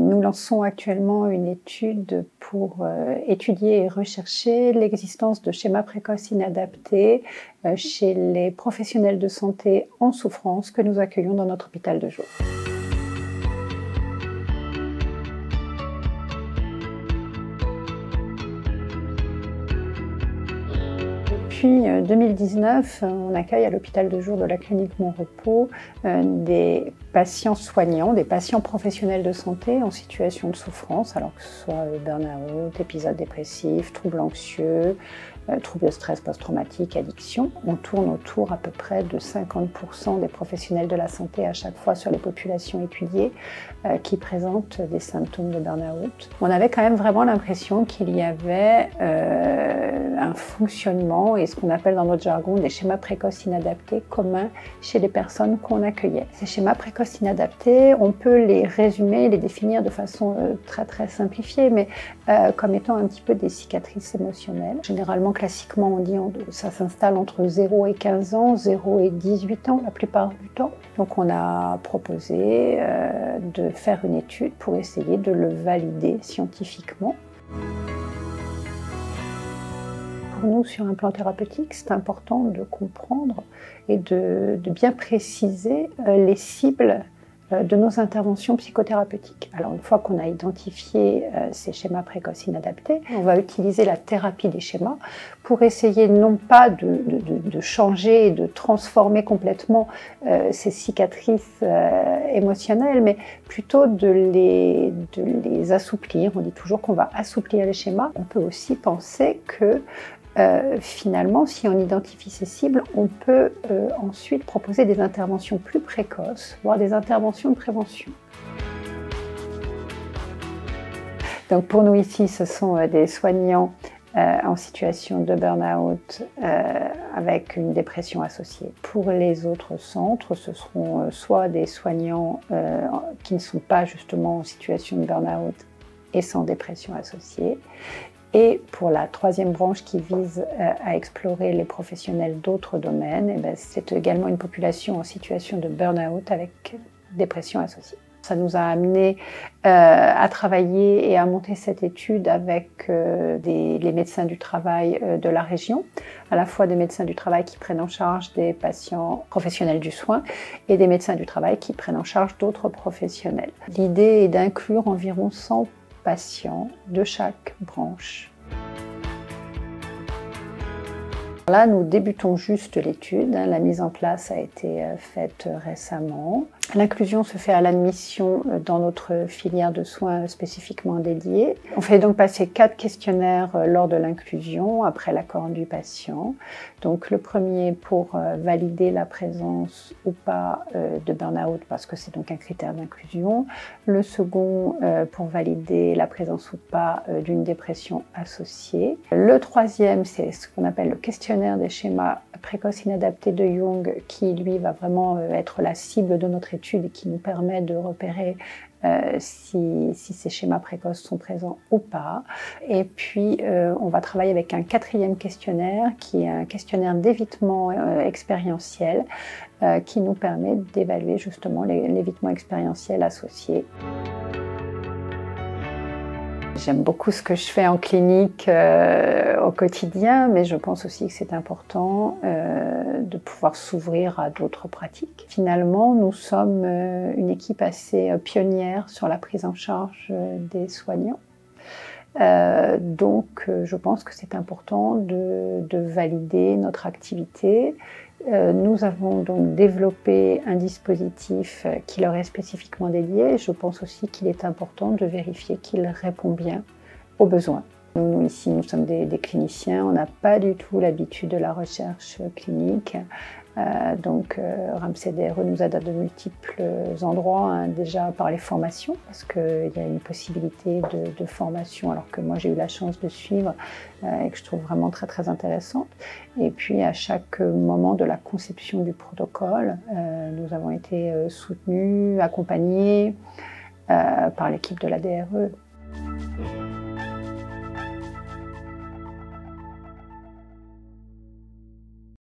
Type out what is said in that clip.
Nous lançons actuellement une étude pour étudier et rechercher l'existence de schémas précoces inadaptés chez les professionnels de santé en souffrance que nous accueillons dans notre hôpital de jour. Depuis 2019, on accueille à l'hôpital de jour de la clinique Mon Repos des patients soignants, des patients professionnels de santé en situation de souffrance, alors que ce soit burn-out, épisode dépressif, troubles anxieux, troubles de stress post-traumatique, addiction. On tourne autour à peu près de 50% des professionnels de la santé à chaque fois sur les populations étudiées qui présentent des symptômes de burn-out. On avait quand même vraiment l'impression qu'il y avait un fonctionnement et ce qu'on appelle dans notre jargon des schémas précoces inadaptés communs chez les personnes qu'on accueillait. Ces schémas précoces inadaptés, on peut les résumer, les définir de façon très simplifiée, mais comme étant un petit peu des cicatrices émotionnelles. Généralement, classiquement, on dit que ça s'installe entre 0 et 15 ans, 0 et 18 ans la plupart du temps. Donc on a proposé de faire une étude pour essayer de le valider scientifiquement. Pour nous, sur un plan thérapeutique, c'est important de comprendre et de bien préciser les cibles de nos interventions psychothérapeutiques. Alors une fois qu'on a identifié ces schémas précoces inadaptés, on va utiliser la thérapie des schémas pour essayer non pas de changer et de transformer complètement ces cicatrices émotionnelles, mais plutôt de les assouplir. On dit toujours qu'on va assouplir les schémas. On peut aussi penser que finalement, si on identifie ces cibles, on peut ensuite proposer des interventions plus précoces, voire des interventions de prévention. Donc pour nous ici, ce sont des soignants en situation de burn-out avec une dépression associée. Pour les autres centres, ce seront soit des soignants qui ne sont pas justement en situation de burn-out et sans dépression associée. Et pour la troisième branche qui vise à explorer les professionnels d'autres domaines, c'est également une population en situation de burn-out avec dépression associée. Ça nous a amené à travailler et à monter cette étude avec les médecins du travail de la région, à la fois des médecins du travail qui prennent en charge des patients professionnels du soin et des médecins du travail qui prennent en charge d'autres professionnels. L'idée est d'inclure environ 100 patients de chaque branche. Là, nous débutons juste l'étude. La mise en place a été faite récemment. L'inclusion se fait à l'admission dans notre filière de soins spécifiquement dédiée. On fait donc passer 4 questionnaires lors de l'inclusion, après l'accord du patient. Donc le premier pour valider la présence ou pas de burn-out, parce que c'est donc un critère d'inclusion. Le second pour valider la présence ou pas d'une dépression associée. Le troisième, c'est ce qu'on appelle le questionnaire des schémas précoces inadaptés de Jung, qui lui va vraiment être la cible de notre étude et qui nous permet de repérer si ces schémas précoces sont présents ou pas. Et puis on va travailler avec un 4e questionnaire qui est un questionnaire d'évitement expérientiel qui nous permet d'évaluer justement l'évitement expérientiel associé. J'aime beaucoup ce que je fais en clinique au quotidien, mais je pense aussi que c'est important de pouvoir s'ouvrir à d'autres pratiques. Finalement, nous sommes une équipe assez pionnière sur la prise en charge des soignants. Donc, je pense que c'est important de valider notre activité. Nous avons donc développé un dispositif qui leur est spécifiquement dédié. Je pense aussi qu'il est important de vérifier qu'il répond bien aux besoins. Nous ici, nous sommes des cliniciens, on n'a pas du tout l'habitude de la recherche clinique. Donc Ramsay DRE nous aide à de multiples endroits, déjà par les formations, parce qu'il y a une possibilité de formation, alors que moi j'ai eu la chance de suivre et que je trouve vraiment très intéressante. Et puis à chaque moment de la conception du protocole, nous avons été soutenus, accompagnés par l'équipe de la DRE.